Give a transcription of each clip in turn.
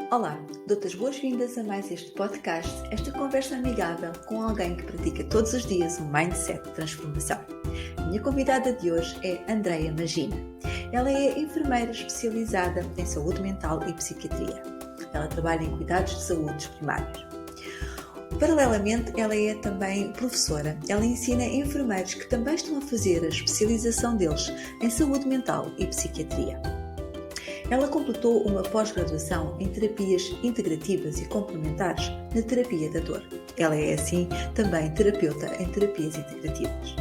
Olá, dou-te as boas-vindas a mais este podcast, esta conversa amigável com alguém que pratica todos os dias um mindset de transformação. A minha convidada de hoje é Andreia Magina. Ela é enfermeira especializada em saúde mental e psiquiatria. Ela trabalha em cuidados de saúde dos primários. Paralelamente, ela é também professora. Ela ensina enfermeiros que também estão a fazer a especialização deles em saúde mental e psiquiatria. Ela completou uma pós-graduação em terapias integrativas e complementares na terapia da dor. Ela é, assim, também terapeuta em terapias integrativas.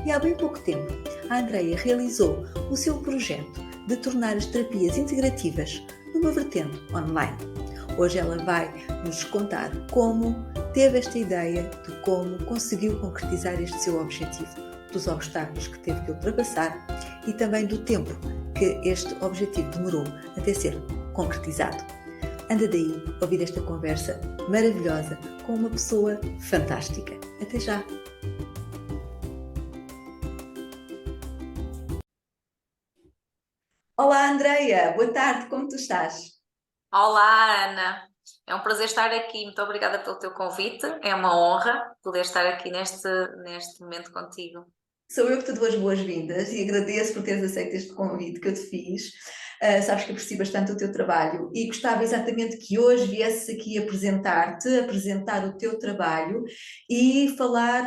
E há bem pouco tempo, a Andreia realizou o seu projeto de tornar as terapias integrativas numa vertente online. Hoje ela vai nos contar como teve esta ideia, de como conseguiu concretizar este seu objetivo, dos obstáculos que teve que ultrapassar e também do tempo que este objetivo demorou até ser concretizado. Anda daí ouvir esta conversa maravilhosa com uma pessoa fantástica. Até já! Olá, Andreia! Boa tarde, como tu estás? Olá, Ana. É um prazer estar aqui. Muito obrigada pelo teu convite. É uma honra poder estar aqui neste momento contigo. Sou eu que te dou as boas-vindas e agradeço por teres aceito este convite que eu te fiz. Sabes que aprecio bastante o teu trabalho e gostava exatamente que hoje viesses aqui apresentar-te, apresentar o teu trabalho e falar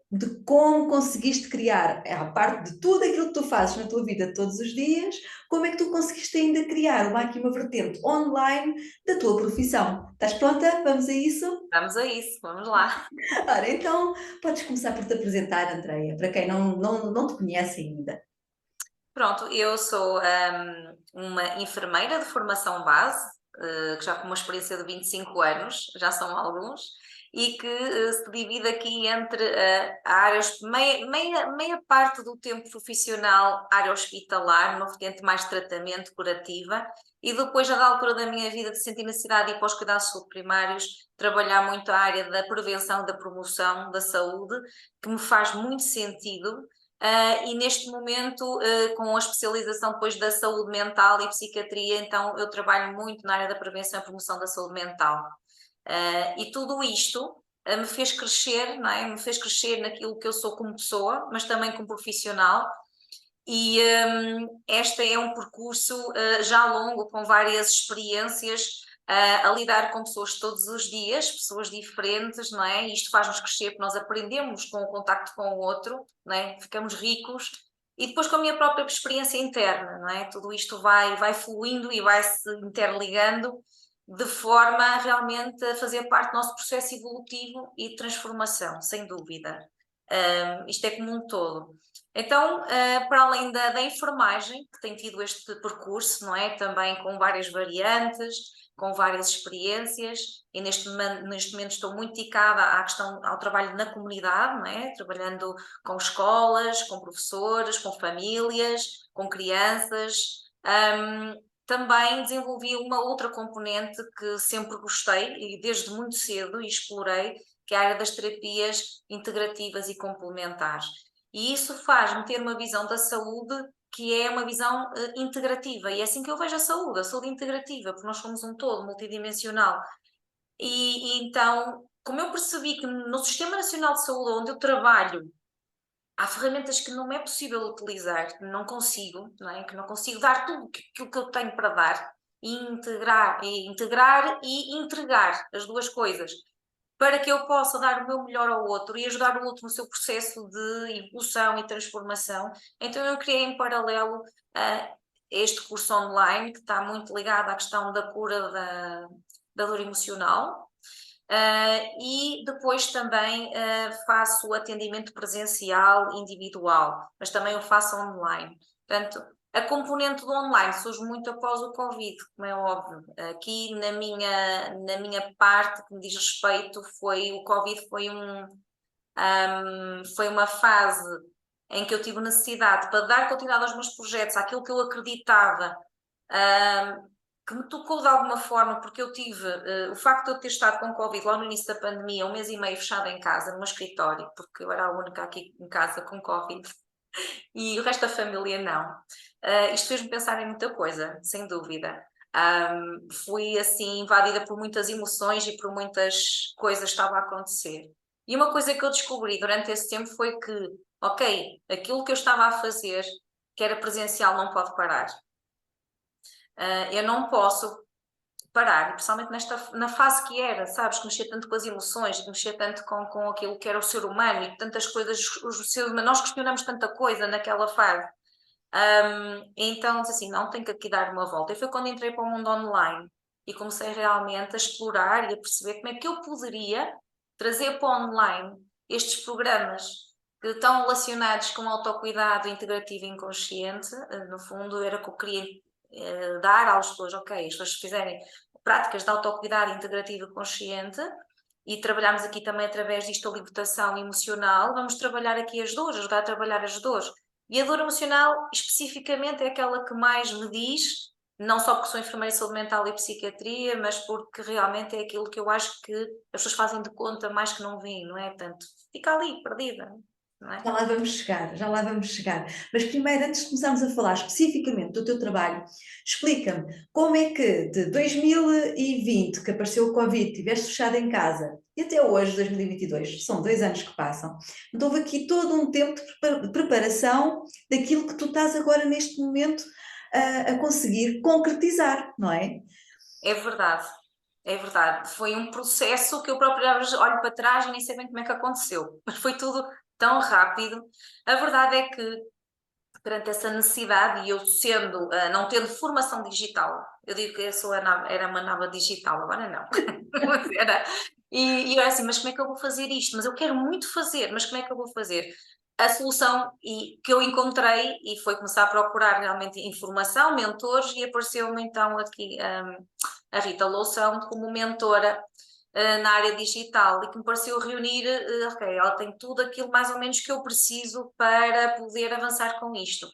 de como conseguiste criar, à parte de tudo aquilo que tu fazes na tua vida todos os dias, como é que tu conseguiste ainda criar uma vertente online da tua profissão. Estás pronta? Vamos a isso? Vamos a isso, vamos lá. Ora, então podes começar por te apresentar, Andreia, para quem não te conhece ainda. Pronto, eu sou uma enfermeira de formação base, que já com uma experiência de 25 anos, já são alguns, e que se divide aqui entre áreas, meia parte do tempo profissional, área hospitalar, numa vertente mais de tratamento, curativa, e depois, já da altura da minha vida, de sentir necessidade de ir para os cuidados de saúde primários, trabalhar muito a área da prevenção, da promoção da saúde, que me faz muito sentido. E neste momento, com a especialização depois da saúde mental e psiquiatria, então eu trabalho muito na área da prevenção e promoção da saúde mental. E tudo isto me fez crescer, não é? Me fez crescer naquilo que eu sou como pessoa, mas também como profissional. E este é um percurso já longo, com várias experiências, a lidar com pessoas todos os dias, pessoas diferentes, não é? E isto faz-nos crescer, porque nós aprendemos com o contacto com o outro, não é? Ficamos ricos. E depois com a minha própria experiência interna, não é? Tudo isto vai fluindo e vai se interligando de forma realmente a fazer parte do nosso processo evolutivo e de transformação, sem dúvida. Isto é como um todo. Então, para além da enfermagem, que tem tido este percurso, não é? Também com várias variantes, com várias experiências, e neste momento estou muito dedicada ao trabalho na comunidade, não é? Trabalhando com escolas, com professores, com famílias, com crianças. Também desenvolvi uma outra componente que sempre gostei, e desde muito cedo, e explorei, que é a área das terapias integrativas e complementares. E isso faz-me ter uma visão da saúde que é uma visão integrativa, e é assim que eu vejo a saúde integrativa, porque nós somos um todo multidimensional. E então, como eu percebi que no Sistema Nacional de Saúde, onde eu trabalho, há ferramentas que não é possível utilizar, que não consigo, não é? Que não consigo dar tudo aquilo que eu tenho para dar, e integrar e entregar as duas coisas, para que eu possa dar o meu melhor ao outro e ajudar o outro no seu processo de evolução e transformação. Então eu criei em paralelo este curso online, que está muito ligado à questão da cura da dor emocional. E depois também faço atendimento presencial individual, mas também o faço online. Portanto, a componente do online surge muito após o Covid, como é óbvio. Aqui na minha parte, que me diz respeito, o Covid foi uma fase em que eu tive necessidade, para dar continuidade aos meus projetos, àquilo que eu acreditava, que me tocou de alguma forma, porque eu tive o facto de eu ter estado com Covid lá no início da pandemia, 1 mês e meio fechada em casa, no meu escritório, porque eu era a única aqui em casa com Covid, e o resto da família não. Isto fez-me pensar em muita coisa, sem dúvida. Fui assim invadida por muitas emoções e por muitas coisas que estavam a acontecer. E uma coisa que eu descobri durante esse tempo foi que, ok, aquilo que eu estava a fazer, que era presencial, não pode parar. Eu não posso parar, principalmente na fase que era, sabes, que mexia tanto com as emoções, que mexia tanto com aquilo que era o ser humano e tantas coisas, os seres humanos, nós questionamos tanta coisa naquela fase. Então, disse assim, não, tenho que aqui dar uma volta. E foi quando entrei para o mundo online e comecei realmente a explorar e a perceber como é que eu poderia trazer para o online estes programas que estão relacionados com autocuidado integrativo e inconsciente. No fundo, era o que eu queria dar às pessoas, ok, as pessoas fizerem práticas de autocuidado integrativo e consciente, e trabalhamos aqui também através disto a libertação emocional, vamos trabalhar aqui as dores, ajudar a trabalhar as dores. E a dor emocional, especificamente, é aquela que mais me diz, não só porque sou enfermeira de saúde mental e psiquiatria, mas porque realmente é aquilo que eu acho que as pessoas fazem de conta mais que não veem, não é? Portanto, fica ali, perdida, não é? Já lá vamos chegar, já lá vamos chegar. Mas primeiro, antes de começarmos a falar especificamente do teu trabalho, explica-me como é que de 2020, que apareceu o Covid, estiveste fechada em casa, e até hoje, 2022, são 2 anos que passam, então houve aqui todo um tempo de preparação daquilo que tu estás agora neste momento a conseguir concretizar, não é? É verdade, é verdade. Foi um processo que eu própria olho para trás e nem sei bem como é que aconteceu, mas foi tudo tão rápido. A verdade é que perante essa necessidade, e eu sendo, não tendo formação digital, eu digo que eu sou era uma nova digital, agora não. Mas era, e eu era assim, mas como é que eu vou fazer isto? Mas eu quero muito fazer, mas como é que eu vou fazer? A solução que eu encontrei e foi começar a procurar realmente informação, mentores, e apareceu-me então aqui a Rita Loução como mentora na área digital e que me pareceu reunir, ok, ela tem tudo aquilo mais ou menos que eu preciso para poder avançar com isto.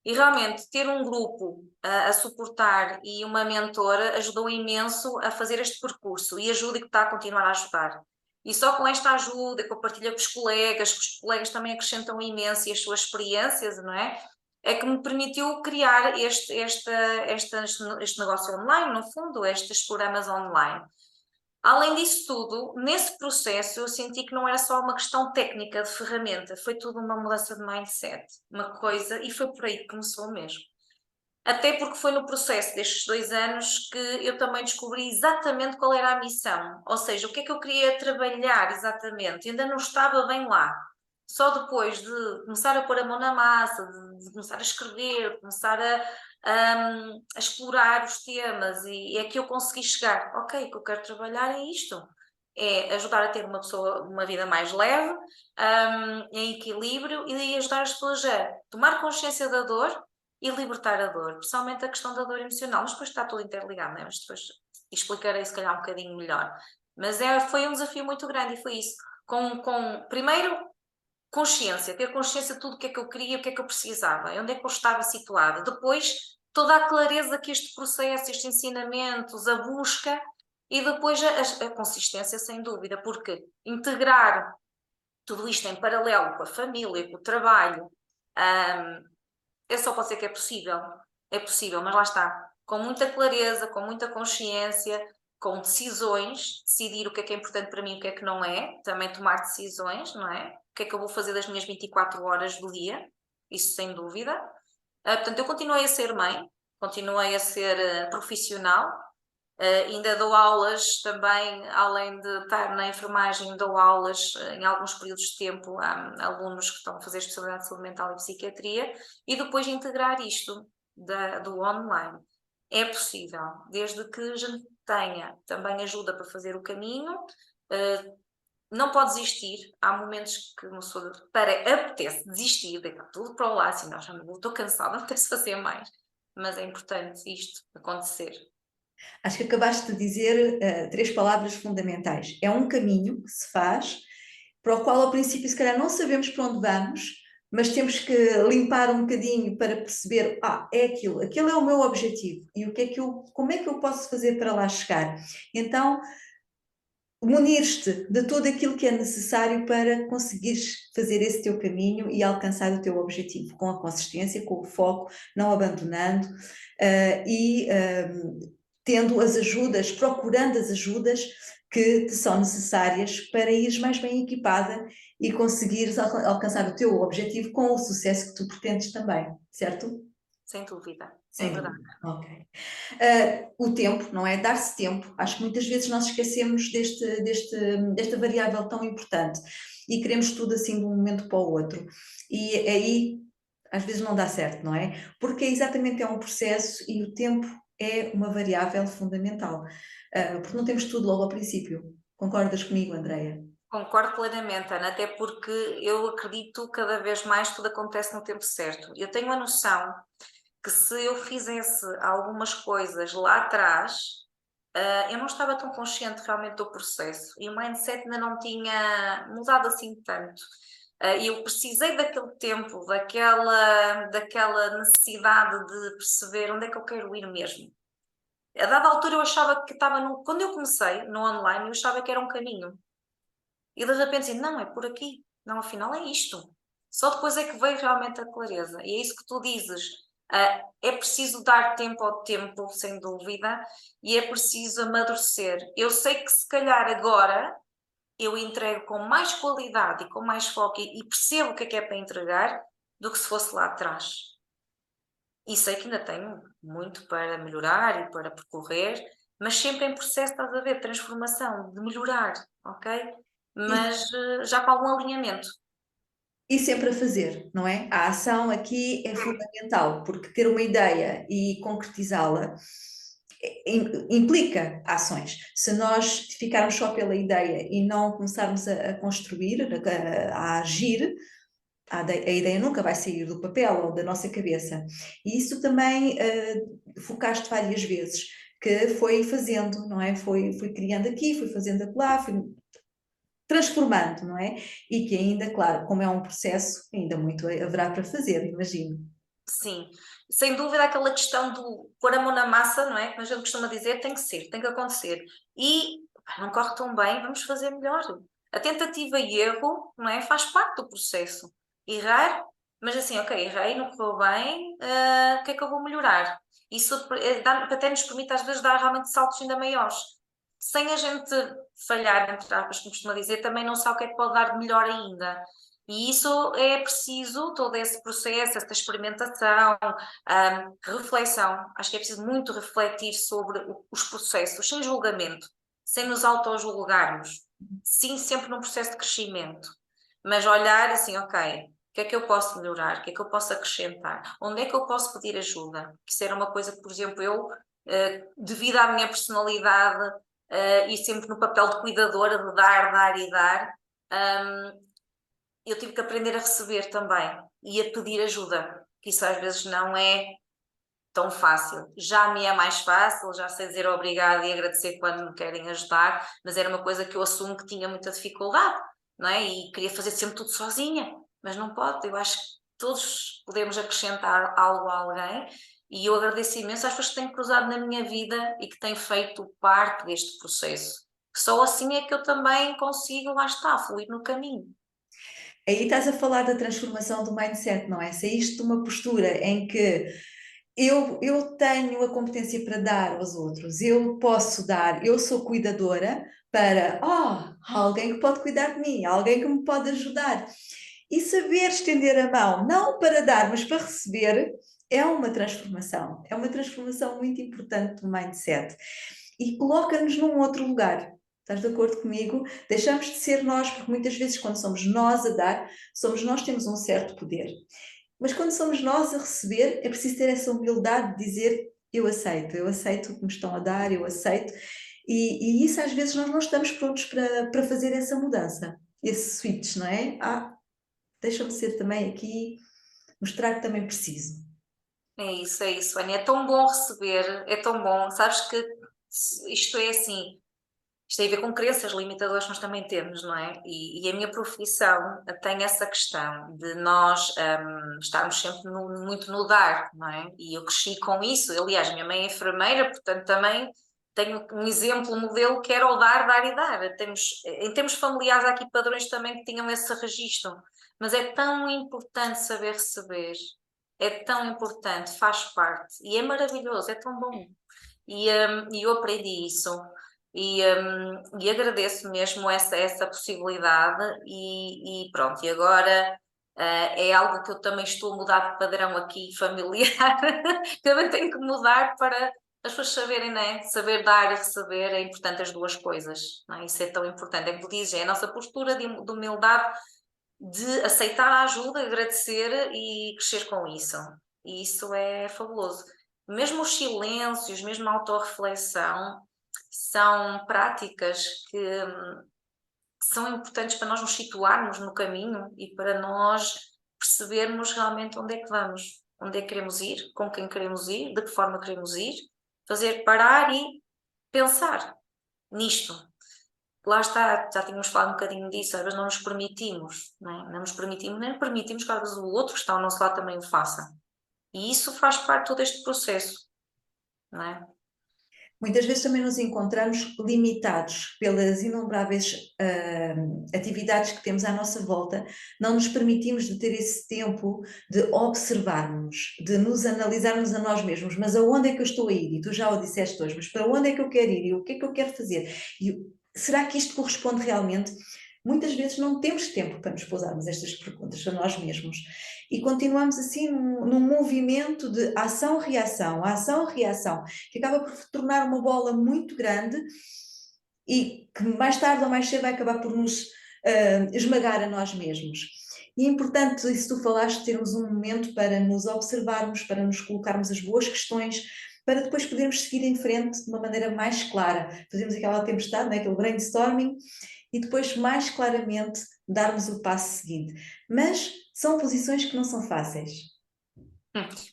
E realmente ter um grupo a suportar e uma mentora ajudou imenso a fazer este percurso e ajuda e que está a continuar a ajudar. E só com esta ajuda, com a partilha com que os colegas também acrescentam imenso e as suas experiências, não é? É que me permitiu criar este negócio online, no fundo, estes programas online. Além disso tudo, nesse processo eu senti que não era só uma questão técnica de ferramenta, foi tudo uma mudança de mindset, uma coisa, e foi por aí que começou mesmo. Até porque foi no processo destes 2 anos que eu também descobri exatamente qual era a missão, ou seja, o que é que eu queria trabalhar exatamente, ainda não estava bem lá. Só depois de começar a pôr a mão na massa, de começar a escrever, começar a explorar os temas, e é que eu consegui chegar, ok, o que eu quero trabalhar é isto, é ajudar a ter uma pessoa, uma vida mais leve, em equilíbrio, e ajudar as pessoas a tomar consciência da dor e libertar a dor, principalmente a questão da dor emocional, mas depois está tudo interligado, né? Mas depois explicarei se calhar um bocadinho melhor. Mas foi um desafio muito grande e foi isso, primeiro consciência, ter consciência de tudo o que é que eu queria, o que é que eu precisava, onde é que eu estava situada. Depois, toda a clareza que este processo, estes ensinamentos, a busca, e depois a consistência, sem dúvida, porque integrar tudo isto em paralelo com a família, com o trabalho, é só pode ser que é possível, mas lá está, com muita clareza, com muita consciência, com decisões, decidir o que é importante para mim, o que é que não é, também tomar decisões, não é? O que é que eu vou fazer das minhas 24 horas do dia, isso sem dúvida. Portanto, eu continuei a ser mãe, continuei a ser profissional, ainda dou aulas também, além de estar na enfermagem, dou aulas em alguns períodos de tempo a alunos que estão a fazer especialidade de saúde mental e psiquiatria, e depois integrar isto do online. É possível, desde que a gente tenha também ajuda para fazer o caminho, não pode desistir. Há momentos que uma pessoa apetece desistir, deitar tudo para o lado, assim, não, já não estou cansada, não apetece fazer mais. Mas é importante isto acontecer. Acho que acabaste de dizer 3 palavras fundamentais. É um caminho que se faz, para o qual ao princípio se calhar não sabemos para onde vamos, mas temos que limpar um bocadinho para perceber, é aquilo, aquele é o meu objetivo e como é que eu posso fazer para lá chegar? Então, munir-te de tudo aquilo que é necessário para conseguires fazer esse teu caminho e alcançar o teu objetivo, com a consistência, com o foco, não abandonando, e tendo as ajudas, procurando as ajudas que te são necessárias para ires mais bem equipada e conseguires alcançar o teu objetivo com o sucesso que tu pretendes também, certo? Sem dúvida, é Sem verdade. dúvida. Ok. O tempo, não é? Dar-se tempo. Acho que muitas vezes nós esquecemos desta variável tão importante e queremos tudo assim de um momento para o outro. E aí, às vezes, não dá certo, não é? Porque exatamente é um processo e o tempo é uma variável fundamental. Porque não temos tudo logo ao princípio. Concordas comigo, Andreia? Concordo plenamente, Ana, até porque eu acredito que cada vez mais tudo acontece no tempo certo. Eu tenho a noção que se eu fizesse algumas coisas lá atrás, eu não estava tão consciente realmente do processo e o mindset ainda não tinha mudado assim tanto. Eu precisei daquele tempo, daquela necessidade de perceber onde é que eu quero ir mesmo. A dada altura eu achava que estava no... Quando eu comecei no online, eu achava que era um caminho. E de repente assim, não, é por aqui. Não, afinal é isto. Só depois é que veio realmente a clareza. E é isso que tu dizes. É preciso dar tempo ao tempo, sem dúvida, e é preciso amadurecer. Eu sei que se calhar agora eu entrego com mais qualidade e com mais foco e percebo o que é para entregar do que se fosse lá atrás. E sei que ainda tenho muito para melhorar e para percorrer, mas sempre em processo, estás a ver, de transformação, de melhorar, ok? Mas já com algum alinhamento. E sempre a fazer, não é? A ação aqui é fundamental, porque ter uma ideia e concretizá-la implica ações. Se nós ficarmos só pela ideia e não começarmos a construir, a agir, a ideia nunca vai sair do papel ou da nossa cabeça. E isso também focaste várias vezes, que foi fazendo, não é? Foi criando aqui, foi fazendo acolá, foi transformando, não é? E que ainda, claro, como é um processo, ainda muito haverá para fazer, imagino. Sim, sem dúvida aquela questão do pôr a mão na massa, não é? Como a gente costuma dizer, tem que ser, tem que acontecer. E pá, não corre tão bem, vamos fazer melhor. A tentativa e erro, não é? Faz parte do processo. Errar, mas assim, ok, errei, não correu bem, o que é que eu vou melhorar? Isso até nos permite às vezes dar realmente saltos ainda maiores. Sem a gente falhar, entre aspas, como costuma dizer, também não sabe o que é que pode dar de melhor ainda. E isso é preciso, todo esse processo, essa experimentação, reflexão. Acho que é preciso muito refletir sobre os processos, sem julgamento, sem nos auto-julgarmos. Sim, sempre num processo de crescimento. Mas olhar assim, ok, o que é que eu posso melhorar? O que é que eu posso acrescentar? Onde é que eu posso pedir ajuda? Que isso era uma coisa que, por exemplo, eu, devido à minha personalidade, e sempre no papel de cuidadora, de dar e dar, eu tive que aprender a receber também e a pedir ajuda, que isso às vezes não é tão fácil. Já me é mais fácil, já sei dizer obrigado e agradecer quando me querem ajudar, mas era uma coisa que eu assumo que tinha muita dificuldade, não é? E queria fazer sempre tudo sozinha, mas não pode. Eu acho que todos podemos acrescentar algo a alguém e eu agradeço imenso às pessoas que têm cruzado na minha vida e que têm feito parte deste processo. Só assim é que eu também consigo, lá está, fluir no caminho. Aí estás a falar da transformação do mindset, não é? Saíste de uma postura em que eu tenho a competência para dar aos outros, eu posso dar, eu sou cuidadora para, há alguém que pode cuidar de mim, há alguém que me pode ajudar. E saber estender a mão, não para dar, mas para receber, é uma transformação muito importante do mindset e coloca-nos num outro lugar. Estás de acordo comigo? Deixamos de ser nós, porque muitas vezes, quando somos nós a dar, somos nós que temos um certo poder. Mas quando somos nós a receber, é preciso ter essa humildade de dizer: eu aceito o que me estão a dar, eu aceito. E isso às vezes nós não estamos prontos para fazer essa mudança, esse switch, não é? Deixa-me ser também aqui, mostrar que também preciso. É isso, Ana. É tão bom receber, é tão bom. Sabes que isto é assim, isto tem a ver com crenças limitadoras que nós também temos, não é? E a minha profissão tem essa questão de nós estarmos sempre muito no dar, não é? E eu cresci com isso. Aliás, minha mãe é enfermeira, portanto também tenho um exemplo, um modelo que era o dar, dar e dar. Temos, em termos familiares, há aqui padrões também que tinham esse registro. Mas é tão importante saber receber. É tão importante, faz parte. E é maravilhoso, é tão bom. e eu aprendi isso. E agradeço mesmo essa possibilidade e pronto, e agora é algo que eu também estou a mudar de padrão aqui familiar, também tenho que mudar para as pessoas saberem, né? Saber dar e receber é importante as duas coisas, não é? Isso é tão importante, é que diz, é a nossa postura de humildade, de aceitar a ajuda, agradecer e crescer com isso, e isso é fabuloso. Mesmo os silêncios, mesmo a autorreflexão, são práticas que são importantes para nós nos situarmos no caminho e para nós percebermos realmente onde é que vamos, onde é que queremos ir, com quem queremos ir, de que forma queremos ir, fazer parar e pensar nisto. Lá está, já tínhamos falado um bocadinho disso, às vezes não nos permitimos, não nos permitimos, nem permitimos que às vezes o outro que está ao nosso lado também o faça. E isso faz parte de todo este processo, não é? Muitas vezes também nos encontramos limitados pelas inumeráveis atividades que temos à nossa volta, não nos permitimos de ter esse tempo de observarmos, de nos analisarmos a nós mesmos, mas aonde é que eu estou a ir? E tu já o disseste hoje, mas para onde é que eu quero ir? E o que é que eu quero fazer? E será que isto corresponde realmente? Muitas vezes não temos tempo para nos pousarmos estas perguntas a nós mesmos e continuamos assim num movimento de ação-reação, que acaba por tornar uma bola muito grande e que mais tarde ou mais cedo vai acabar por nos esmagar a nós mesmos. E é importante, isso tu falaste, termos um momento para nos observarmos, para nos colocarmos as boas questões, para depois podermos seguir em frente de uma maneira mais clara. Fazemos aquela tempestade, né, aquele brainstorming, e depois mais claramente darmos o passo seguinte. Mas são posições que não são fáceis.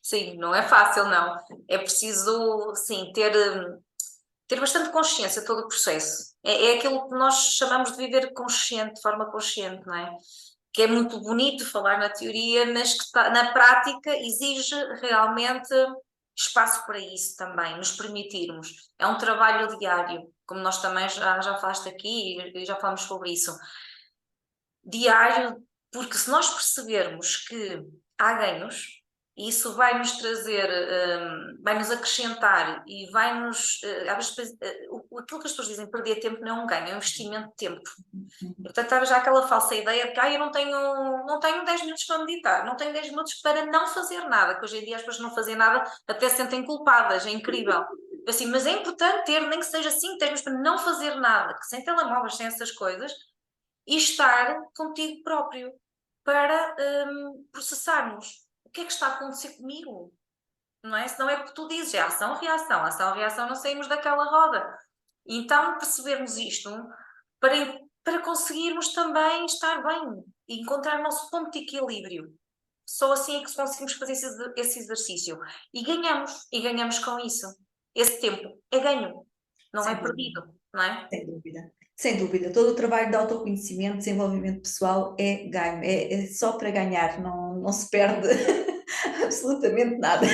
Sim, não é fácil, não. É preciso, sim, ter bastante consciência de todo o processo. É aquilo que nós chamamos de viver consciente, de forma consciente, não é? Que é muito bonito falar na teoria, mas que na prática exige realmente espaço para isso também, nos permitirmos. É um trabalho diário, como nós também já falaste aqui e já falamos sobre isso. Diário, porque se nós percebermos que há ganhos, isso vai nos trazer, vai nos acrescentar e vai nos. Aquilo que as pessoas dizem, perder tempo não é um ganho, é um investimento de tempo. Portanto, estava já aquela falsa ideia de que eu não tenho 10 minutos para meditar, não tenho 10 minutos para não fazer nada, que hoje em dia as pessoas não fazem nada até se sentem culpadas, é incrível. Assim, mas é importante ter, nem que seja 5, 10 minutos para não fazer nada, que sem telemóveis, sem essas coisas, e estar contigo próprio para processarmos o que é que está a acontecer comigo, não é? Se não é porque tu dizes, é ação-reação, não saímos daquela roda. Então, percebermos isto para conseguirmos também estar bem e encontrar o nosso ponto de equilíbrio. Só assim é que conseguimos fazer esse exercício. E ganhamos com isso. Esse tempo é ganho, não Sem é dúvida. perdido, não é? Sem dúvida. Sem dúvida. Todo o trabalho de autoconhecimento, desenvolvimento pessoal é ganho, é só para ganhar, não se perde absolutamente nada.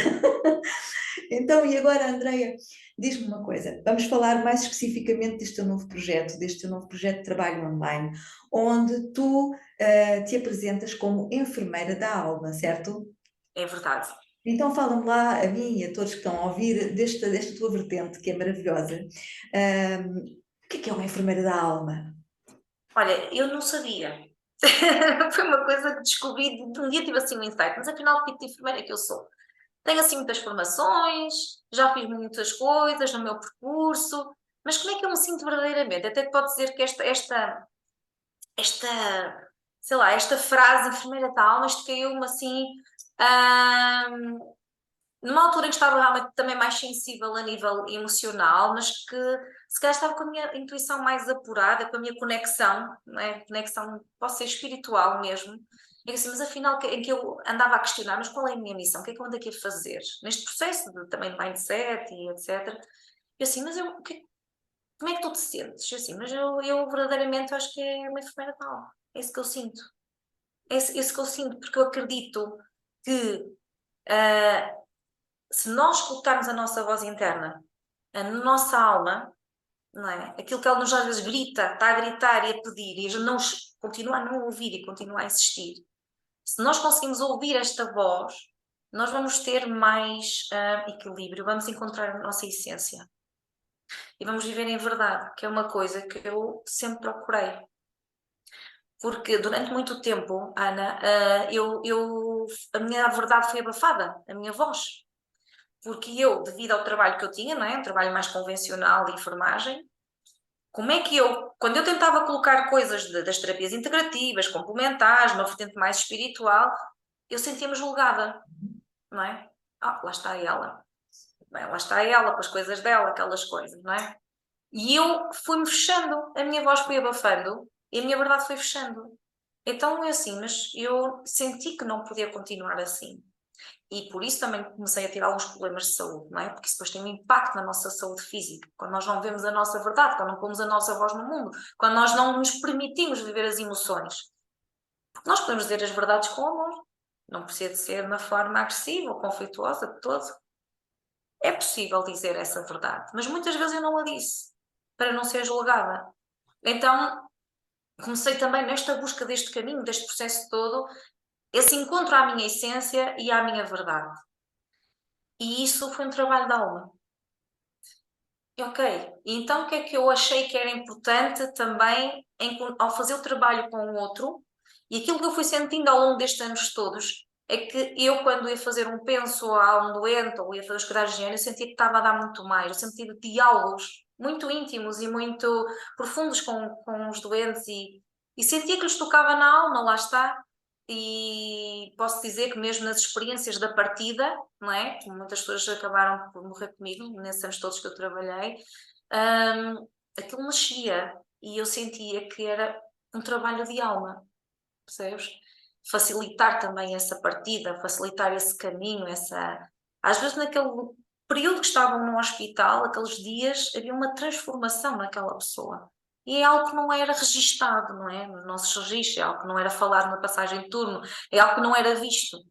Então, e agora, Andreia, diz-me uma coisa, vamos falar mais especificamente deste teu novo projeto de trabalho online, onde tu te apresentas como enfermeira da alma, certo? É verdade. Então fala-me lá, a mim e a todos que estão a ouvir, desta tua vertente, que é maravilhosa. O que é uma enfermeira da alma? Olha, eu não sabia. Foi uma coisa que descobri, de um dia tive assim um insight, mas afinal que tipo de enfermeira é que eu sou? Tenho assim muitas formações, já fiz muitas coisas no meu percurso, mas como é que eu me sinto verdadeiramente? Até pode dizer que sei lá, esta frase, enfermeira da alma, isto caiu-me assim, numa altura em que estava realmente também mais sensível a nível emocional, mas que se calhar estava com a minha intuição mais apurada, com a minha conexão, não é? Conexão, pode ser espiritual mesmo. E assim, mas afinal, em que eu andava a questionar, mas qual é a minha missão? O que é que eu ando aqui a fazer? Neste processo também de mindset e etc. Eu assim, mas como é que tu te sentes? Eu assim, mas eu verdadeiramente acho que é uma enfermeira tal. É isso que eu sinto. É isso que eu sinto, porque eu acredito que se nós escutarmos a nossa voz interna, a nossa alma, não é? Aquilo que ela nos às vezes grita, está a gritar e a pedir, e a gente não continua a não ouvir e continua a insistir. Se nós conseguimos ouvir esta voz, nós vamos ter mais equilíbrio, vamos encontrar a nossa essência. e vamos viver em verdade, que é uma coisa que eu sempre procurei. Porque durante muito tempo, Ana, a minha verdade foi abafada, a minha voz. Porque eu, devido ao trabalho que eu tinha, não é? Um trabalho mais convencional de enfermagem, como é que eu, quando eu tentava colocar coisas das terapias integrativas, complementares, uma vertente mais espiritual, eu sentia-me julgada, não é? Ah, lá está ela. Bem, lá está ela, com as coisas dela, aquelas coisas, não é? E eu fui-me fechando, a minha voz foi abafando e a minha verdade foi fechando. Então é assim, mas eu senti que não podia continuar assim. E por isso também comecei a ter alguns problemas de saúde, não é? Porque isso depois tem um impacto na nossa saúde física. Quando nós não vemos a nossa verdade, quando não pomos a nossa voz no mundo, quando nós não nos permitimos viver as emoções. Porque nós podemos dizer as verdades com amor. Não precisa de ser de uma forma agressiva ou conflituosa de todo. É possível dizer essa verdade, mas muitas vezes eu não a disse, para não ser julgada. Então, comecei também nesta busca deste caminho, deste processo todo, esse encontro à minha essência e à minha verdade. E isso foi um trabalho de alma. Ok, e então o que é que eu achei que era importante também ao fazer o trabalho com o outro, e aquilo que eu fui sentindo ao longo destes anos todos, é que eu, quando ia fazer um penso a um doente ou ia fazer os cuidados de higiene, eu sentia que estava a dar muito mais, eu sentia diálogos muito íntimos e muito profundos com os doentes e sentia que lhes tocava na alma, lá está. E posso dizer que mesmo nas experiências da partida, não é? Que muitas pessoas acabaram por morrer comigo, nesses anos todos que eu trabalhei, aquilo mexia e eu sentia que era um trabalho de alma, percebes? Facilitar também essa partida, facilitar esse caminho, essa... Às vezes naquele período que estavam no hospital, aqueles dias, havia uma transformação naquela pessoa. E é algo que não era registado, não é? Nos nossos registros, é algo que não era falado na passagem de turno, é algo que não era visto.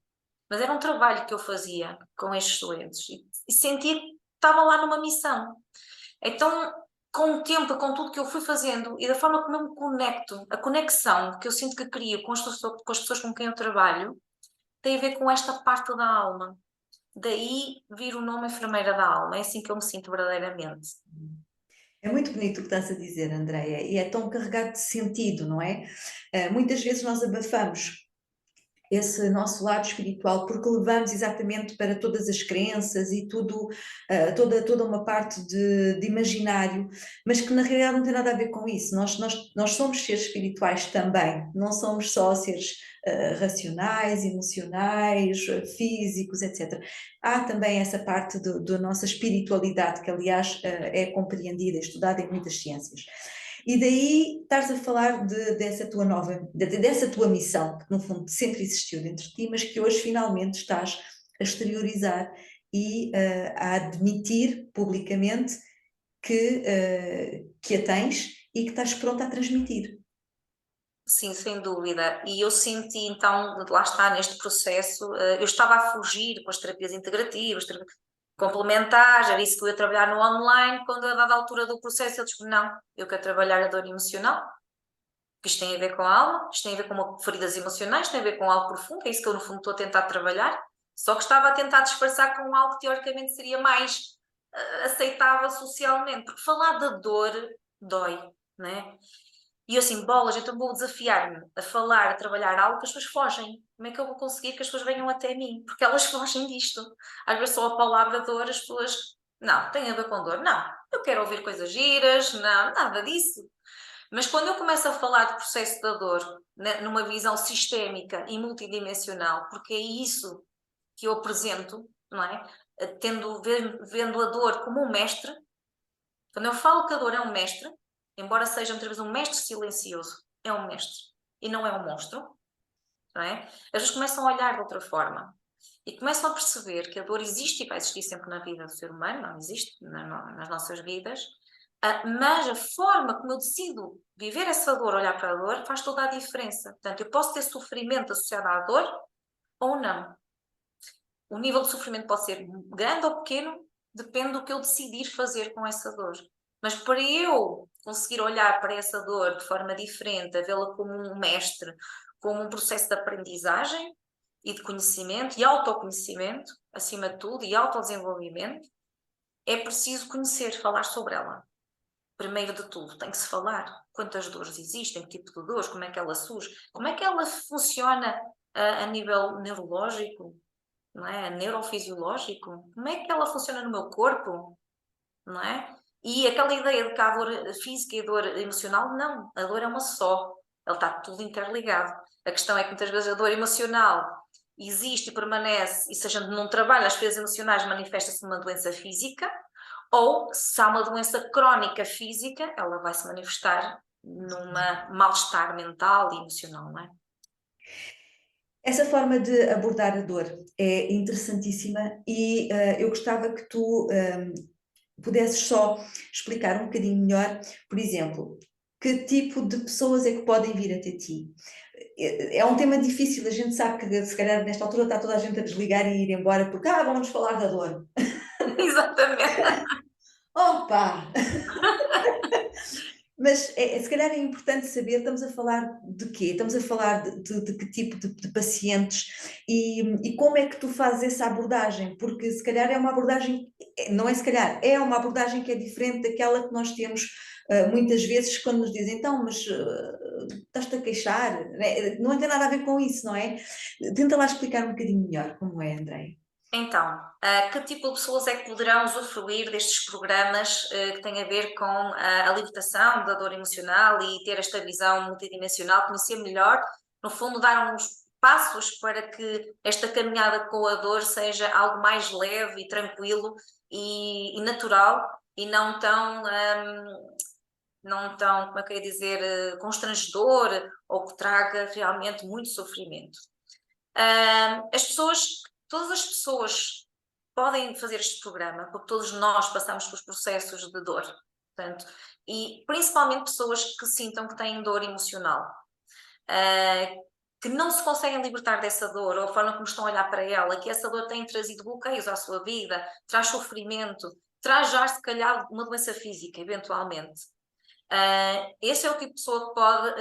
Mas era um trabalho que eu fazia com estes doentes e sentia que estava lá numa missão. Então, com o tempo, com tudo que eu fui fazendo e da forma como eu me conecto, a conexão que eu sinto que crio com as pessoas com quem eu trabalho, tem a ver com esta parte da alma. Daí vir o nome enfermeira da alma, é assim que eu me sinto verdadeiramente. É muito bonito o que estás a dizer, Andreia, e é tão carregado de sentido, não é? Muitas vezes nós abafamos esse nosso lado espiritual, porque levamos exatamente para todas as crenças e tudo, toda uma parte de imaginário, mas que na realidade não tem nada a ver com isso. Nós somos seres espirituais também, não somos só seres racionais, emocionais, físicos, etc. Há também essa parte da nossa espiritualidade, que aliás é compreendida, estudada em muitas ciências. E daí estás a falar dessa tua dessa tua missão, que no fundo sempre existiu dentro de ti, mas que hoje finalmente estás a exteriorizar e a admitir publicamente que a tens e que estás pronta a transmitir. Sim, sem dúvida. E eu senti então, lá está, neste processo, eu estava a fugir com as terapias integrativas, complementares, era isso que eu ia trabalhar no online, quando a dada altura do processo eu disse, não, eu quero trabalhar a dor emocional, que isto tem a ver com a alma, isto tem a ver com feridas emocionais, tem a ver com algo profundo, é isso que eu no fundo estou a tentar trabalhar, só que estava a tentar disfarçar com algo que teoricamente seria mais aceitável socialmente, porque falar da dor dói, não é? E eu assim, bolas, então vou desafiar-me a falar, a trabalhar algo que as pessoas fogem. Como é que eu vou conseguir que as pessoas venham até mim? Porque elas fogem disto. Às vezes só a palavra dor, as pessoas... Não, tem a ver com dor. Não, eu quero ouvir coisas giras, não, nada disso. Mas quando eu começo a falar do processo da dor, né, numa visão sistémica e multidimensional, porque é isso que eu apresento, não é? Vendo a dor como um mestre, quando eu falo que a dor é um mestre, embora seja muitas vezes um mestre silencioso, é um mestre e não é um monstro, não é? As pessoas começam a olhar de outra forma e começam a perceber que a dor existe e vai existir sempre na vida do ser humano, não existe nas nossas vidas, mas a forma como eu decido viver essa dor, olhar para a dor, faz toda a diferença. Portanto, eu posso ter sofrimento associado à dor ou não. O nível de sofrimento pode ser grande ou pequeno, depende do que eu decidir fazer com essa dor. Mas para eu conseguir olhar para essa dor de forma diferente, a vê-la como um mestre, como um processo de aprendizagem e de conhecimento e autoconhecimento, acima de tudo, e autodesenvolvimento, é preciso conhecer, falar sobre ela. Primeiro de tudo, tem que se falar quantas dores existem, que tipo de dores, como é que ela surge, como é que ela funciona a nível neurológico, não é? Neurofisiológico, como é que ela funciona no meu corpo, não é? E aquela ideia de que há dor física e dor emocional, não, a dor é uma só, ela está tudo interligado. A questão é que muitas vezes a dor emocional existe e permanece, e se a gente não trabalha as feridas emocionais, manifesta-se numa doença física, ou se há uma doença crónica física, ela vai se manifestar numa mal-estar mental e emocional, não é? Essa forma de abordar a dor é interessantíssima e eu gostava que tu pudesses só explicar um bocadinho melhor, por exemplo, que tipo de pessoas é que podem vir até ti? É um tema difícil, a gente sabe que se calhar nesta altura está toda a gente a desligar e ir embora porque vamos falar da dor. Exatamente. Opa! Mas se calhar é importante saber, estamos a falar de quê? Estamos a falar de que tipo de pacientes e como é que tu fazes essa abordagem? Porque se calhar é uma abordagem, não é se calhar, é uma abordagem que é diferente daquela que nós temos muitas vezes quando nos dizem, então, mas estás-te a queixar? Né? Não tem nada a ver com isso, não é? Tenta lá explicar um bocadinho melhor como é, André. Então, que tipo de pessoas é que poderão usufruir destes programas que têm a ver com a libertação da dor emocional e ter esta visão multidimensional, conhecer melhor, no fundo, dar uns passos para que esta caminhada com a dor seja algo mais leve e tranquilo e natural e não tão, como é que eu ia dizer, constrangedor ou que traga realmente muito sofrimento. As pessoas, todas as pessoas podem fazer este programa, porque todos nós passamos pelos processos de dor, portanto, e principalmente pessoas que sintam que têm dor emocional, que não se conseguem libertar dessa dor, ou a forma como estão a olhar para ela, que essa dor tem trazido bloqueios à sua vida, traz sofrimento, traz já, se calhar, uma doença física, eventualmente. Esse é o tipo de pessoa que pode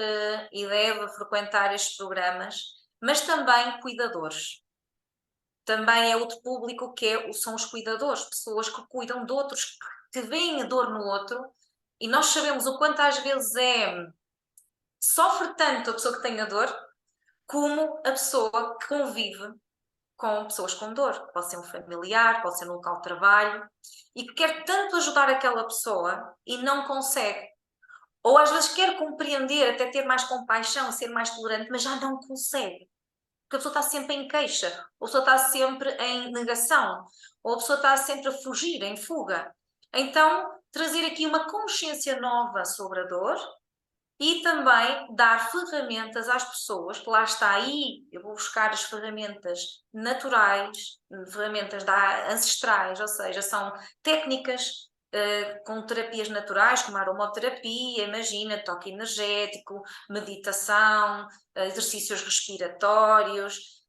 e deve frequentar estes programas, mas também cuidadores. Também é outro público são os cuidadores, pessoas que cuidam de outros, que veem a dor no outro, e nós sabemos o quanto às vezes sofre tanto a pessoa que tem a dor, como a pessoa que convive com pessoas com dor. Pode ser um familiar, pode ser no local de trabalho, e que quer tanto ajudar aquela pessoa e não consegue. Ou às vezes quer compreender, até ter mais compaixão, ser mais tolerante, mas já não consegue. Porque a pessoa está sempre em queixa, ou a pessoa está sempre em negação, ou a pessoa está sempre a fugir, em fuga. Então, trazer aqui uma consciência nova sobre a dor e também dar ferramentas às pessoas, que lá está aí, eu vou buscar as ferramentas naturais, ferramentas ancestrais, ou seja, são técnicas com terapias naturais, como a aromoterapia, imagina, toque energético, meditação, exercícios respiratórios,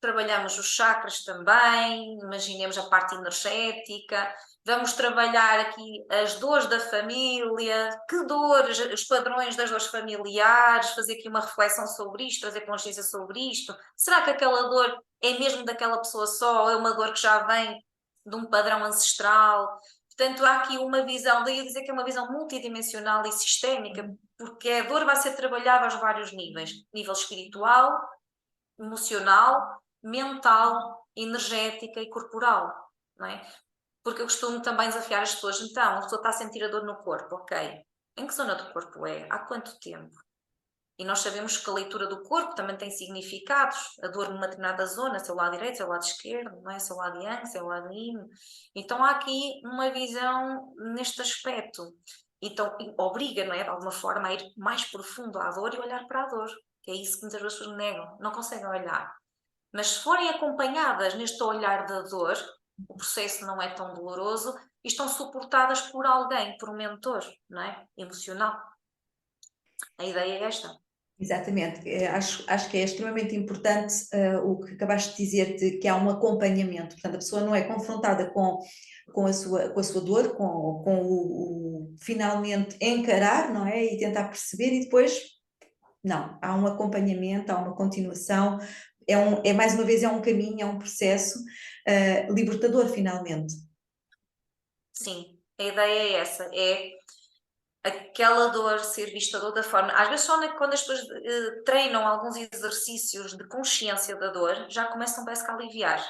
trabalhamos os chakras também, imaginemos a parte energética. Vamos trabalhar aqui as dores da família, que dores, os padrões das dores familiares, fazer aqui uma reflexão sobre isto, trazer consciência sobre isto. Será que aquela dor é mesmo daquela pessoa só, ou é uma dor que já vem de um padrão ancestral? Portanto, há aqui uma visão, daí eu dizer que é uma visão multidimensional e sistémica, porque a dor vai ser trabalhada aos vários níveis. Nível espiritual, emocional, mental, energética e corporal, não é? Porque eu costumo também desafiar as pessoas, então, a pessoa está a sentir a dor no corpo, ok. Em que zona do corpo é? Há quanto tempo? E nós sabemos que a leitura do corpo também tem significados. A dor numa determinada zona, se é o lado direito, se é o lado esquerdo, não é? Se é o lado yang, se é o lado yin. Então há aqui uma visão neste aspecto. Então obriga, não é? De alguma forma, a ir mais profundo à dor e olhar para a dor. Que é isso que muitas pessoas negam, não conseguem olhar. Mas se forem acompanhadas neste olhar da dor, o processo não é tão doloroso e estão suportadas por alguém, por um mentor, não é? Emocional. A ideia é esta. Exatamente, acho que é extremamente importante o que acabaste de dizer, de que há um acompanhamento, portanto a pessoa não é confrontada com a sua dor, com o finalmente encarar, não é? E tentar perceber e depois, não, há um acompanhamento, há uma continuação, mais uma vez é um caminho, é um processo libertador finalmente. Sim, a ideia é essa, é aquela dor ser vista de outra forma. Às vezes só quando as pessoas treinam alguns exercícios de consciência da dor, já começam, parece que a aliviar.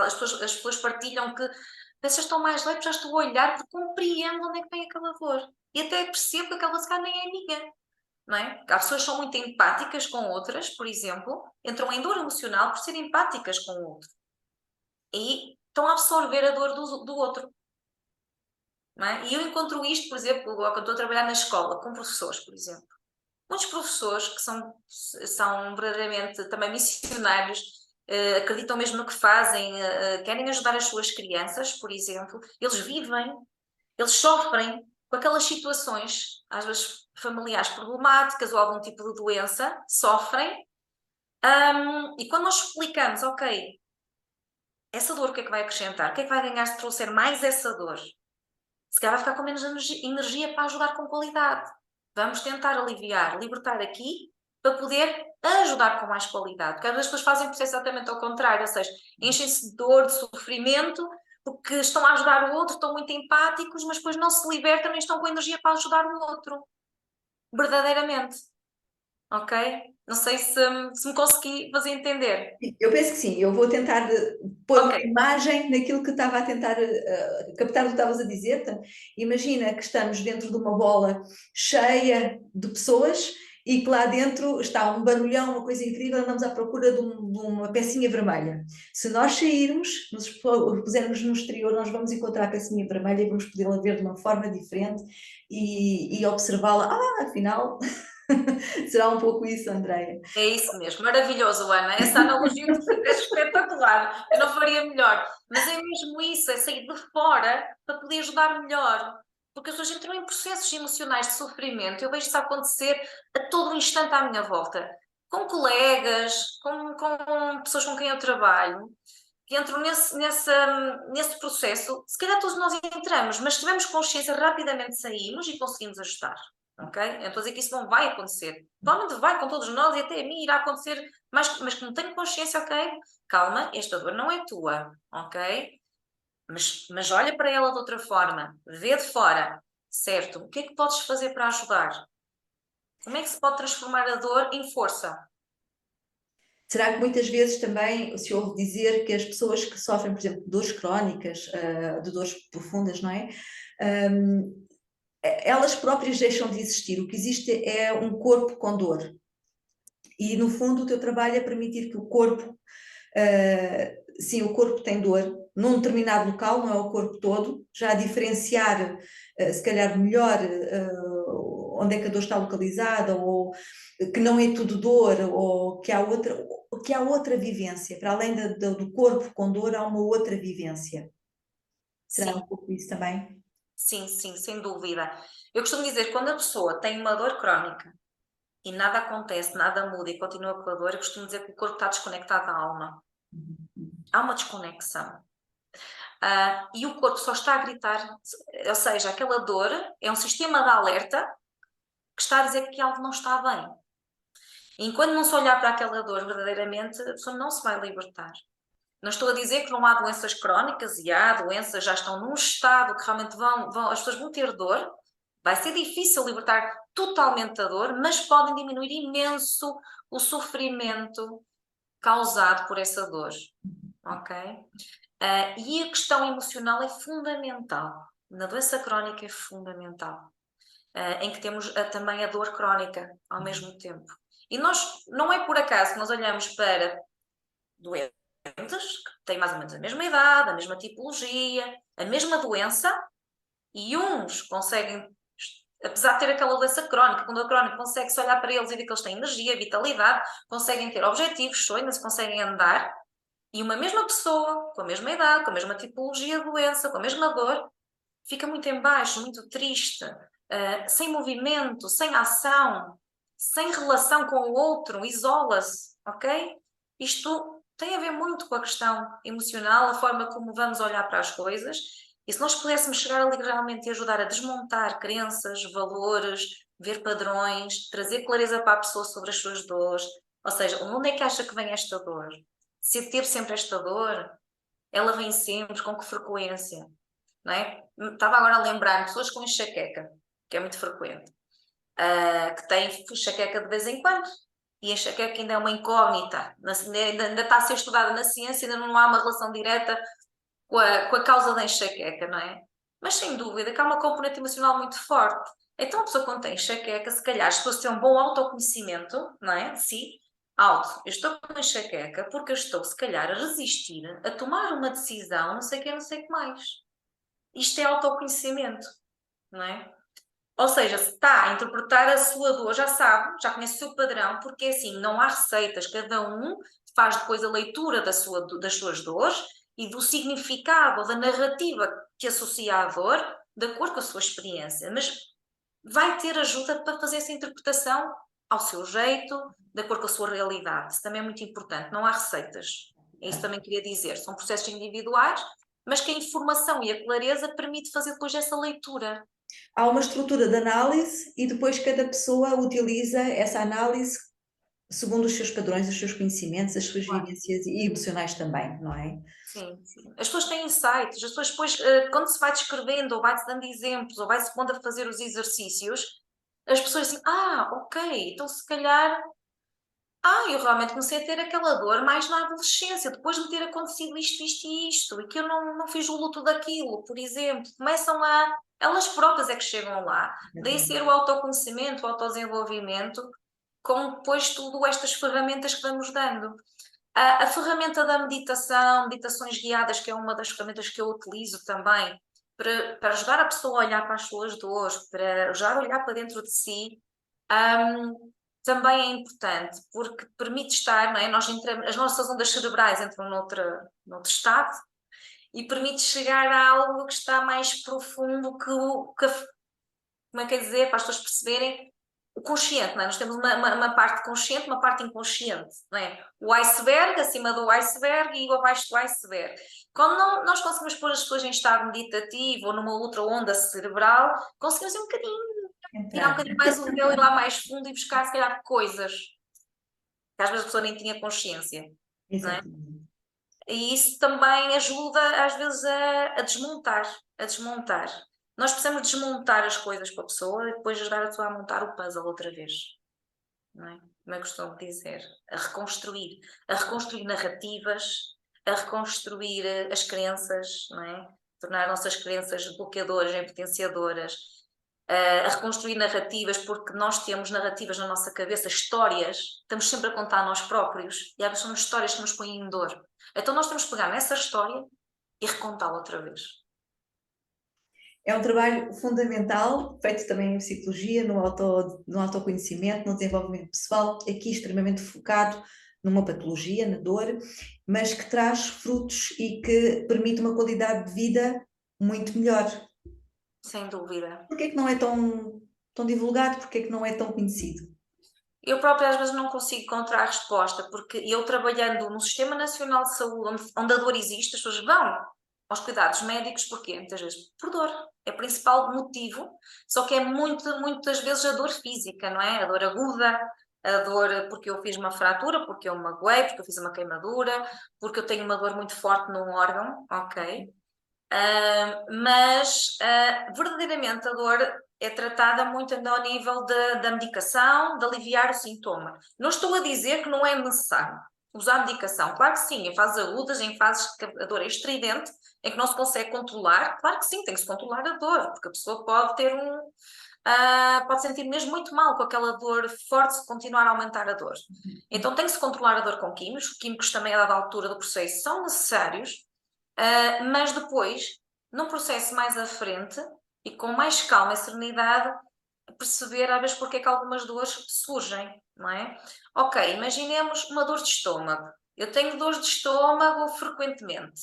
As pessoas partilham que pensas estão mais leves, já estou a olhar porque compreendo onde é que vem aquela dor. E até percebo que aquela se calhar nem é minha. Não é? Há pessoas que são muito empáticas com outras, por exemplo, entram em dor emocional por serem empáticas com o outro. E estão a absorver a dor do outro. Não é? E eu encontro isto, por exemplo, quando estou a trabalhar na escola, com professores, por exemplo. Muitos professores que são verdadeiramente também missionários, acreditam mesmo no que fazem, querem ajudar as suas crianças, por exemplo, eles vivem, eles sofrem com aquelas situações, às vezes familiares problemáticas ou algum tipo de doença, sofrem, e quando nós explicamos, ok, essa dor o que é que vai acrescentar? O que é que vai ganhar se trouxer mais essa dor? Se calhar vai ficar com menos energia para ajudar com qualidade. Vamos tentar aliviar, libertar aqui, para poder ajudar com mais qualidade. Porque às vezes as pessoas fazem o processo exatamente ao contrário, ou seja, enchem-se de dor, de sofrimento, porque estão a ajudar o outro, estão muito empáticos, mas depois não se libertam nem estão com energia para ajudar o outro. Verdadeiramente. Ok? Não sei se me consegui fazer entender. Eu penso que sim, eu vou tentar pôr uma Ok. imagem naquilo que estava a tentar captar o que estavas a dizer. Portanto, imagina que estamos dentro de uma bola cheia de pessoas e que lá dentro está um barulhão, uma coisa incrível, andamos à procura de uma pecinha vermelha. Se nós sairmos, nos pusermos no exterior, nós vamos encontrar a pecinha vermelha e vamos podê-la ver de uma forma diferente e observá-la. Afinal, será um pouco isso, Andreia. É isso mesmo, maravilhoso, Ana. Essa analogia é espetacular. Eu não faria melhor. Mas é mesmo isso, é sair de fora para poder ajudar melhor. Porque as pessoas entram em processos emocionais de sofrimento. Eu vejo isso acontecer a todo instante à minha volta. Com colegas, com pessoas com quem eu trabalho, que entram nesse processo. Se calhar todos nós entramos, mas se tivermos consciência, rapidamente saímos e conseguimos ajustar. Ok? Eu estou a dizer que isso não vai acontecer. Provavelmente vai com todos nós e até a mim irá acontecer, mas como tenho consciência, ok? Calma, esta dor não é tua, ok? Mas olha para ela de outra forma, vê de fora, certo? O que é que podes fazer para ajudar? Como é que se pode transformar a dor em força? Será que muitas vezes também se ouve dizer que as pessoas que sofrem, por exemplo, de dores crónicas, de dores profundas, não é? Elas próprias deixam de existir. O que existe é um corpo com dor. E, no fundo, o teu trabalho é permitir que o corpo, sim, o corpo tem dor num determinado local, não é o corpo todo, já a diferenciar, se calhar, melhor onde é que a dor está localizada, ou que não é tudo dor, ou que há outra vivência. Para além do corpo com dor, há uma outra vivência. Será um Sim, pouco isso também? sim, sim, sem dúvida. Eu costumo dizer, quando a pessoa tem uma dor crónica e nada acontece, nada muda e continua com a dor, eu costumo dizer que o corpo está desconectado da alma. Há uma desconexão. E o corpo só está a gritar, ou seja, aquela dor é um sistema de alerta que está a dizer que algo não está bem. E enquanto não se olhar para aquela dor verdadeiramente, a pessoa não se vai libertar. Não estou a dizer que não há doenças crónicas, e há doenças já estão num estado que realmente as pessoas vão ter dor. Vai ser difícil libertar totalmente a dor, mas podem diminuir imenso o sofrimento causado por essa dor. Ok? E a questão emocional é fundamental. Na doença crónica é fundamental. Em que temos também a dor crónica ao mesmo tempo. E nós, não é por acaso que nós olhamos para doentes que têm mais ou menos a mesma idade, a mesma tipologia, a mesma doença, e uns conseguem, apesar de ter aquela doença crónica, quando a crónica consegue-se olhar para eles e ver que eles têm energia, vitalidade, conseguem ter objetivos, sonhos, conseguem andar, e uma mesma pessoa, com a mesma idade, com a mesma tipologia de doença, com a mesma dor, fica muito em baixo, muito triste, sem movimento, sem ação, sem relação com o outro, isola-se, ok? Isto tem a ver muito com a questão emocional, a forma como vamos olhar para as coisas, e se nós pudéssemos chegar ali realmente e ajudar a desmontar crenças, valores, ver padrões, trazer clareza para a pessoa sobre as suas dores, ou seja, onde é que acha que vem esta dor? Se teve sempre esta dor, ela vem sempre, com que frequência? não é? Estava agora a lembrar pessoas com enxaqueca, que é muito frequente, que têm enxaqueca de vez em quando. E a enxaqueca ainda é uma incógnita, ainda está a ser estudada na ciência, ainda não há uma relação direta com a causa da enxaqueca, não é? Mas sem dúvida que há uma componente emocional muito forte. Então a pessoa quando tem enxaqueca, se calhar, se fosse ter um bom autoconhecimento, não é? De si, eu estou com enxaqueca porque eu estou, se calhar, a resistir, a tomar uma decisão, não sei o que, não sei o que mais. Isto é autoconhecimento, não é? Ou seja, se está a interpretar a sua dor, já sabe, já conhece o seu padrão, porque assim, não há receitas, cada um faz depois a leitura das suas dores e do significado ou da narrativa que associa à dor, de acordo com a sua experiência. Mas vai ter ajuda para fazer essa interpretação ao seu jeito, de acordo com a sua realidade. Isso também é muito importante, não há receitas. É isso que também queria dizer. São processos individuais, mas que a informação e a clareza permite fazer depois essa leitura. Há uma estrutura de análise e depois cada pessoa utiliza essa análise segundo os seus padrões, os seus conhecimentos, as suas vivências e emocionais também, não é? Sim, sim. As pessoas têm insights, as pessoas depois, quando se vai descrevendo, ou vai-se dando exemplos, ou vai-se pondo a fazer os exercícios, as pessoas dizem, ok, então se calhar, eu realmente comecei a ter aquela dor mais na adolescência, depois de me ter acontecido isto, isto e isto, e que eu não fiz o luto daquilo, por exemplo. Elas próprias é que chegam lá. Daí ser o autoconhecimento, o autodesenvolvimento, com depois tudo estas ferramentas que vamos dando. A ferramenta da meditação, meditações guiadas, que é uma das ferramentas que eu utilizo também, para ajudar a pessoa a olhar para as suas dores, para ajudar a olhar para dentro de si, também é importante, porque permite estar, não é? As nossas ondas cerebrais entram noutro estado e permite chegar a algo que está mais profundo como é que é dizer, para as pessoas perceberem, o consciente, não é? Nós temos uma parte consciente, uma parte inconsciente, não é? O iceberg, acima do iceberg e abaixo do iceberg. Quando nós conseguimos pôr as pessoas em estado meditativo ou numa outra onda cerebral, conseguimos ir um bocadinho, tirar um bocadinho mais o véu, ir lá mais fundo e buscar, se calhar, coisas que às vezes a pessoa nem tinha consciência, não é? Exatamente. E isso também ajuda, às vezes, a desmontar. Nós precisamos desmontar as coisas para a pessoa e depois ajudar a pessoa a montar o puzzle outra vez, não é? Como eu costumo dizer, a reconstruir narrativas, a reconstruir as crenças, não é? Tornar nossas crenças bloqueadoras em potenciadoras, a reconstruir narrativas, porque nós temos narrativas na nossa cabeça, histórias, estamos sempre a contar a nós próprios, e às vezes são histórias que nos põem em dor. Então nós temos que pegar nessa história e recontá-la outra vez. É um trabalho fundamental, feito também em psicologia, no autoconhecimento, no desenvolvimento pessoal, aqui extremamente focado numa patologia, na dor, mas que traz frutos e que permite uma qualidade de vida muito melhor. Sem dúvida. Porquê é que não é tão divulgado? Porquê é que não é tão conhecido? Eu própria às vezes não consigo encontrar a resposta, porque eu trabalhando no Sistema Nacional de Saúde, onde a dor existe, as pessoas vão aos cuidados médicos, porquê? Muitas vezes por dor. É o principal motivo, só que é muitas vezes a dor física, não é? A dor aguda, a dor porque eu fiz uma fratura, porque eu me magoei, porque eu fiz uma queimadura, porque eu tenho uma dor muito forte num órgão, ok? Mas verdadeiramente a dor é tratada muito ao nível da medicação, de aliviar o sintoma. Não estou a dizer que não é necessário usar medicação. Claro que sim, em fases agudas, em fases que a dor é estridente, em que não se consegue controlar, claro que sim, tem que se controlar a dor, porque a pessoa pode ter pode sentir mesmo muito mal com aquela dor forte se continuar a aumentar a dor. Então tem que se controlar a dor com químicos. Químicos também a dada altura do processo são necessários, mas depois, num processo mais à frente e com mais calma e serenidade, perceber às vezes porque é que algumas dores surgem, não é? Ok, imaginemos uma dor de estômago. Eu tenho dores de estômago frequentemente,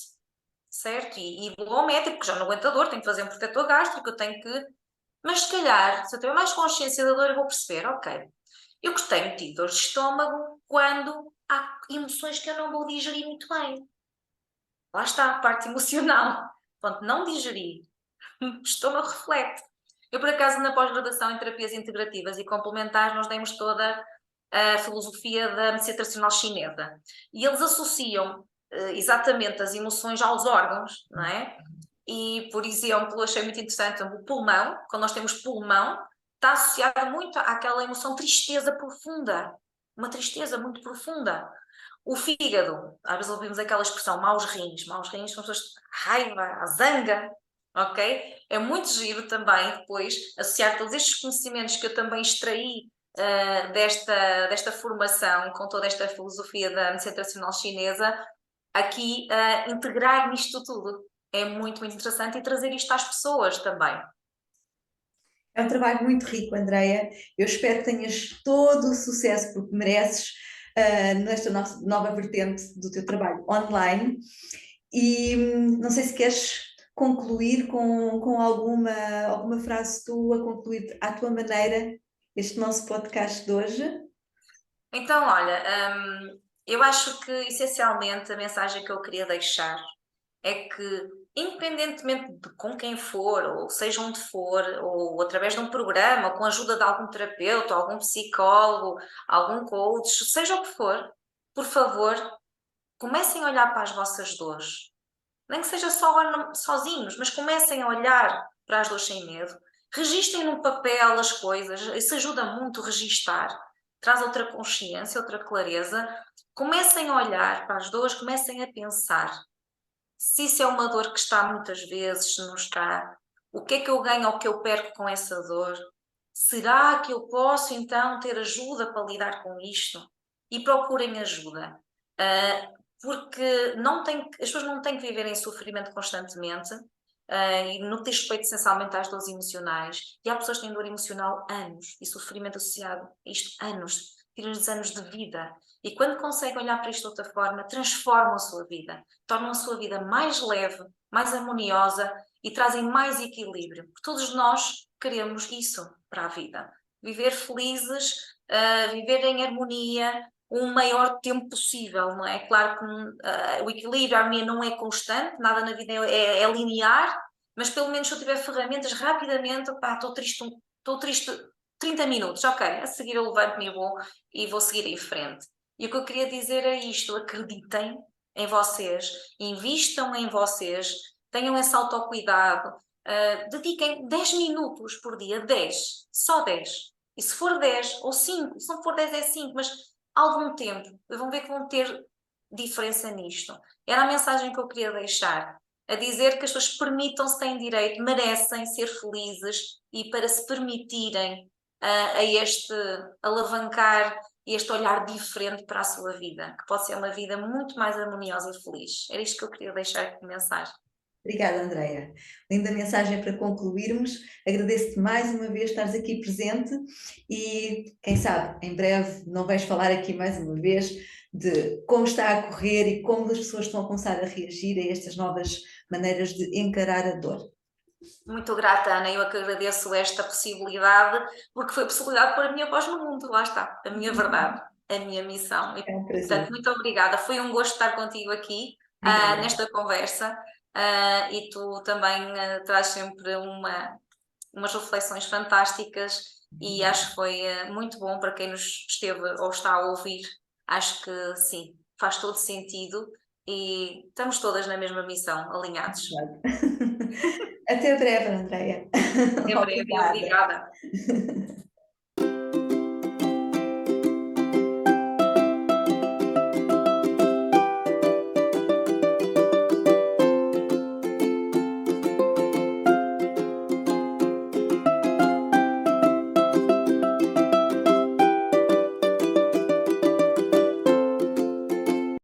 certo? E vou ao médico, porque já não aguento a dor, tenho que fazer um protetor gástrico, eu tenho que... Mas se calhar, se eu tiver mais consciência da dor, eu vou perceber, ok, eu que tenho tido dores de estômago quando há emoções que eu não vou digerir muito bem. Lá está a parte emocional. Portanto, não digerir. O estômago reflete. Eu, por acaso, na pós-graduação em terapias integrativas e complementares, nós demos toda a filosofia da medicina tradicional chinesa. E eles associam exatamente as emoções aos órgãos, não é? e, por exemplo, achei muito interessante o pulmão, quando nós temos pulmão, está associado muito àquela emoção tristeza profunda, uma tristeza muito profunda. O fígado, às vezes ouvimos aquela expressão maus rins são pessoas de raiva, a zanga, ok? É muito giro também depois associar todos estes conhecimentos que eu também extraí desta formação, com toda esta filosofia da medicina tradicional chinesa, aqui integrar nisto tudo. É muito, muito interessante e trazer isto às pessoas também. É um trabalho muito rico, Andreia. Eu espero que tenhas todo o sucesso, porque mereces, nesta nova vertente do teu trabalho online. E não sei se queres concluir com alguma frase tua, concluir à tua maneira este nosso podcast de hoje. Então, olha, eu acho que essencialmente a mensagem que eu queria deixar é que, independentemente de com quem for, ou seja onde for, ou através de um programa, ou com a ajuda de algum terapeuta, algum psicólogo, algum coach, seja o que for, por favor, comecem a olhar para as vossas dores. Nem que seja só agora sozinhos, mas comecem a olhar para as dores sem medo. Registem no papel as coisas, isso ajuda muito a registar. Traz outra consciência, outra clareza. Comecem a olhar para as dores, comecem a pensar. Se isso é uma dor que está muitas vezes, se não está, o que é que eu ganho ou o que eu perco com essa dor? Será que eu posso então ter ajuda para lidar com isto? E procurem ajuda. Porque as pessoas não têm que viver em sofrimento constantemente, e no que diz respeito essencialmente às dores emocionais. E há pessoas que têm dor emocional anos e sofrimento associado a isto anos, tiram-lhes anos de vida. E quando conseguem olhar para isto de outra forma, transformam a sua vida, tornam a sua vida mais leve, mais harmoniosa e trazem mais equilíbrio. Porque todos nós queremos isso para a vida. Viver felizes, viver em harmonia, o maior tempo possível, não é? Claro que o equilíbrio, a harmonia não é constante, nada na vida é linear, mas pelo menos se eu tiver ferramentas, rapidamente, pá, estou triste 30 minutos, ok, a seguir eu levanto-me e vou seguir em frente. E o que eu queria dizer é isto: acreditem em vocês, invistam em vocês, tenham esse autocuidado, dediquem 10 minutos por dia, 10, só 10. E se for 10 ou 5, se não for 10 é 5, mas algum tempo, vão ver que vão ter diferença nisto. Era a mensagem que eu queria deixar, a dizer que as pessoas permitam-se, têm direito, merecem ser felizes e para se permitirem a este alavancar este olhar diferente para a sua vida, que pode ser uma vida muito mais harmoniosa e feliz. Era isto que eu queria deixar de mensagem. Obrigada, Andreia. Linda mensagem para concluirmos. Agradeço-te mais uma vez estares aqui presente e, quem sabe, em breve não vais falar aqui mais uma vez de como está a correr e como as pessoas estão a começar a reagir a estas novas maneiras de encarar a dor. Muito grata, Ana, eu que agradeço esta possibilidade, porque foi a possibilidade de pôr a minha voz no mundo, lá está, a minha verdade, a minha missão. E, É um prazer. portanto, muito obrigada. Foi um gosto estar contigo aqui, nesta conversa, e tu também traz sempre umas reflexões fantásticas e acho que foi muito bom para quem nos esteve ou está a ouvir. Acho que sim, faz todo sentido e estamos todas na mesma missão, alinhados. Até breve, Andreia. Até breve e obrigada.